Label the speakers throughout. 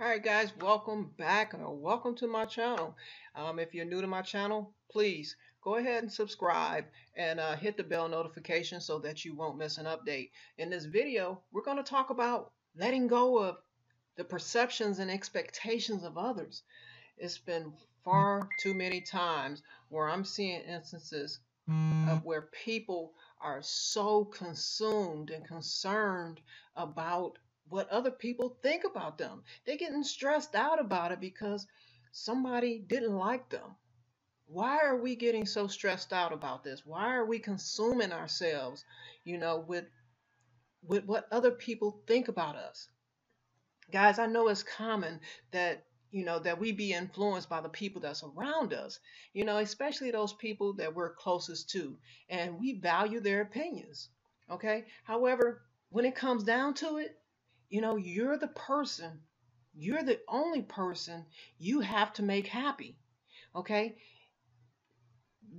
Speaker 1: Alright guys, welcome back or welcome to my channel. If you're new to my channel, please go ahead and subscribe and hit the bell notification so that you won't miss an update. In this video, we're going to talk about letting go of the perceptions and expectations of others. It's been far too many times where I'm seeing instances of where people are so consumed and concerned about what other people think about them. They're getting stressed out about it because somebody didn't like them. Why are we getting so stressed out about this? Why are we consuming ourselves, with what other people think about us? Guys, I know it's common that that we be influenced by the people that's around us, especially those people that we're closest to, and we value their opinions. Okay, however, when it comes down to it, you're the person, you're the only person you have to make happy. Okay,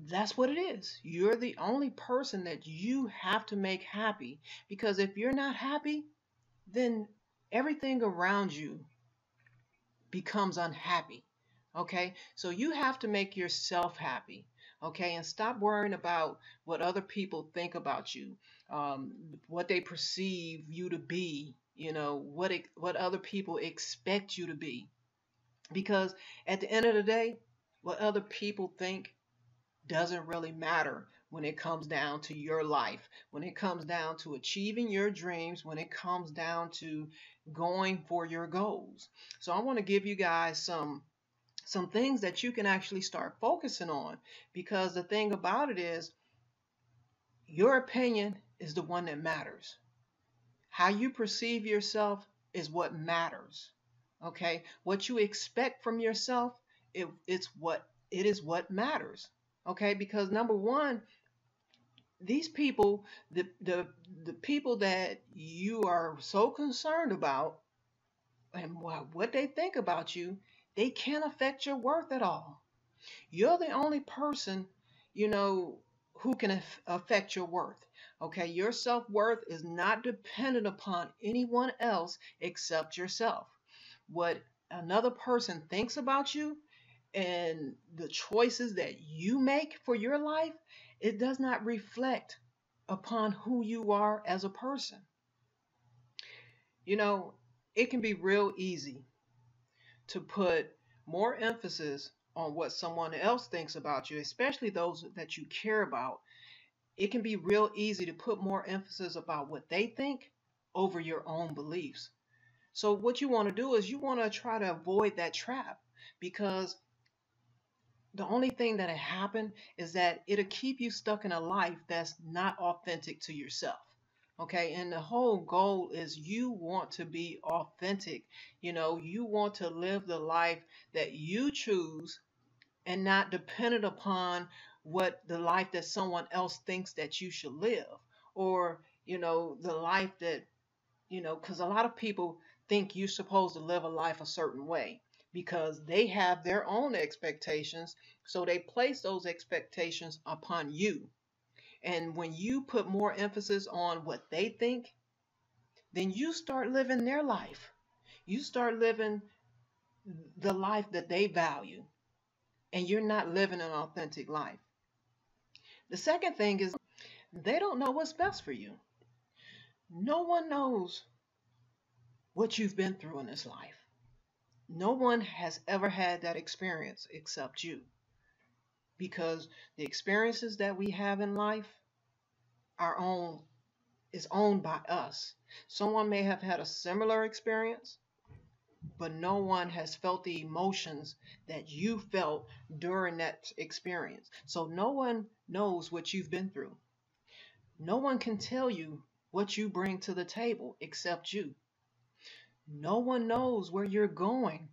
Speaker 1: that's what it is. You're the only person that you have to make happy, because if you're not happy, then everything around you becomes unhappy. Okay, so you have to make yourself happy. Okay, and stop worrying about what other people think about you, what they perceive you to be, what other people expect you to be. Because at the end of the day, what other people think doesn't really matter when it comes down to your life, when it comes down to achieving your dreams, when it comes down to going for your goals. So I want to give you guys some things that you can actually start focusing on, because the thing about it is your opinion is the one that matters. How you perceive yourself is what matters. Okay? What you expect from yourself, it is what matters. Okay? Because number one, these people, the people that you are so concerned about and what they think about you, they can't affect your worth at all. You're the only person, you know, who can affect your worth. Okay, your self-worth is not dependent upon anyone else except yourself. What another person thinks about you and the choices that you make for your life, it does not reflect upon who you are as a person. You know, it can be real easy to put more emphasis on what someone else thinks about you, especially those that you care about. It can be real easy to put more emphasis about what they think over your own beliefs. So what you want to do is you want to try to avoid that trap, because the only thing that'll happen is that it'll keep you stuck in a life that's not authentic to yourself. Okay, and the whole goal is you want to be authentic. You want to live the life that you choose and not dependent upon what the life that someone else thinks that you should live, or the life that because a lot of people think you're supposed to live a life a certain way because they have their own expectations, so they place those expectations upon you. And when you put more emphasis on what they think, then you start living their life. You start living the life that they value, and you're not living an authentic life. The second thing is they don't know what's best for you. No one knows what you've been through in this life. No one has ever had that experience except you, because the experiences that we have in life are own is owned by us. Someone may have had a similar experience, but no one has felt the emotions that you felt during that experience. So no one knows what you've been through. No one can tell you what you bring to the table except you. No one knows where you're going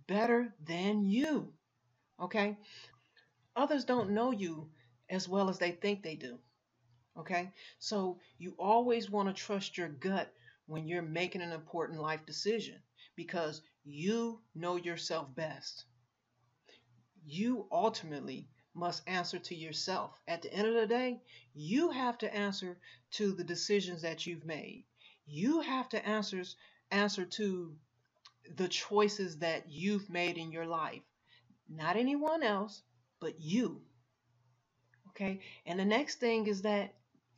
Speaker 1: better than you. Okay? Others don't know you as well as they think they do. Okay? So you always want to trust your gut when you're making an important life decision, because you know yourself best. You ultimately must answer to yourself. At the end of the day, you have to answer to the decisions that you've made. You have to answer to the choices that you've made in your life. Not anyone else, but you. Okay. And the next thing is that,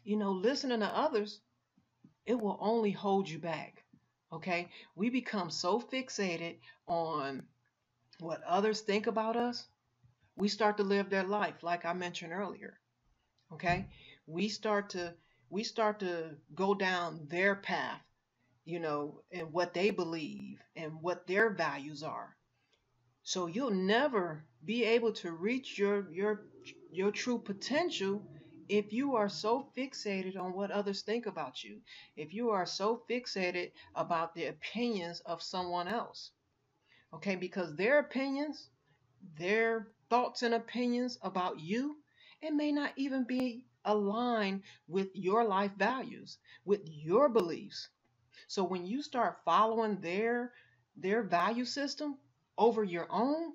Speaker 1: listening to others, it will only hold you back. Okay. We become so fixated on what others think about us. We start to live their life, like I mentioned earlier. Okay. We start to we start to go down their path, and what they believe and what their values are. So you'll never be able to reach your true potential if you are so fixated on what others think about you. If you are so fixated about the opinions of someone else. Okay, because their opinions, their thoughts and opinions about you, it may not even be aligned with your life values, with your beliefs. So when you start following their value system over your own,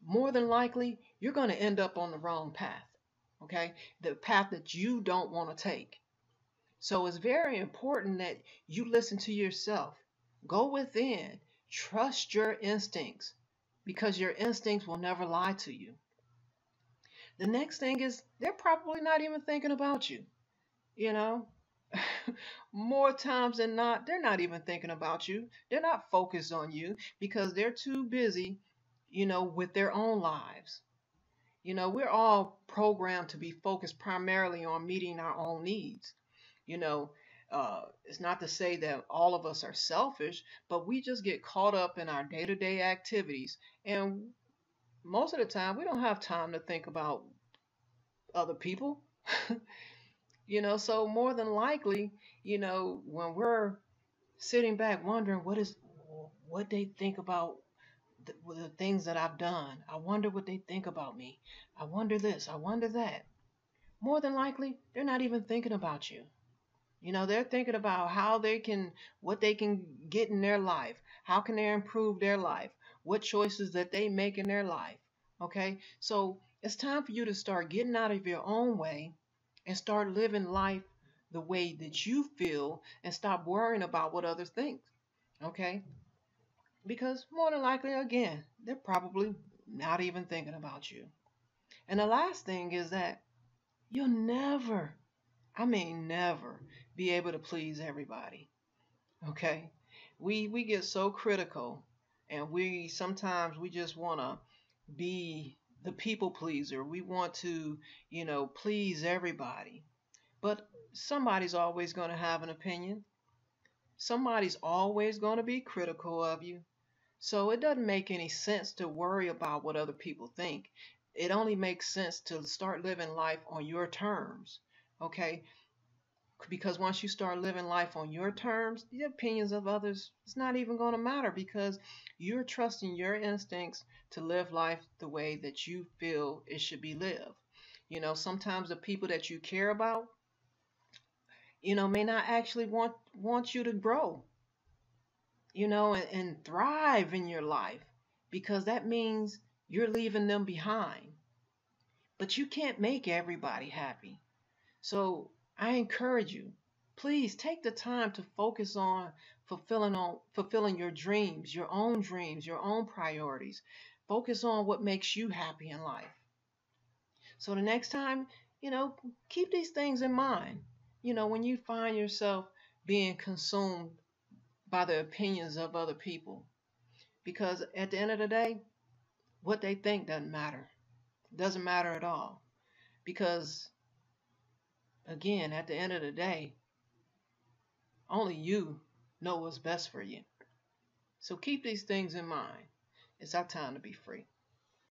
Speaker 1: more than likely you're going to end up on the wrong path. Okay? The path that you don't want to take. So it's very important that you listen to yourself. Go within. Trust your instincts because your instincts will never lie to you. The next thing is they're probably not even thinking about you. You know, more times than not, they're not even thinking about you. They're not focused on you because they're too busy, with their own lives. We're all programmed to be focused primarily on meeting our own needs. You know, it's not to say that all of us are selfish, but we just get caught up in our day to day activities. And most of the time, we don't have time to think about other people. So more than likely, when we're sitting back wondering what they think about the things that I've done. I wonder what they think about me. I wonder this, I wonder that. More than likely, they're not even thinking about you. They're thinking about what they can get in their life. How can they improve their life? What choices that they make in their life. Okay? So it's time for you to start getting out of your own way and start living life the way that you feel and stop worrying about what others think. Okay? Because more than likely, again, they're probably not even thinking about you. And the last thing is that you'll never, I mean, never be able to please everybody. Okay? We get so critical and we sometimes we just want to be the people pleaser. We want to, please everybody. But somebody's always going to have an opinion. Somebody's always going to be critical of you. So it doesn't make any sense to worry about what other people think. It only makes sense to start living life on your terms. Okay? Because once you start living life on your terms, the opinions of others it's not even going to matter because you're trusting your instincts to live life the way that you feel it should be lived. Sometimes the people that you care about, may not actually want you to grow, and thrive in your life because that means you're leaving them behind. But you can't make everybody happy. So I encourage you, please take the time to focus on fulfilling your own priorities. Focus on what makes you happy in life. So the next time, you know, keep these things in mind. When you find yourself being consumed by the opinions of other people, because at the end of the day, what they think doesn't matter. It doesn't matter at all. Because again, at the end of the day, only you know what's best for you. So keep these things in mind. It's our time to be free.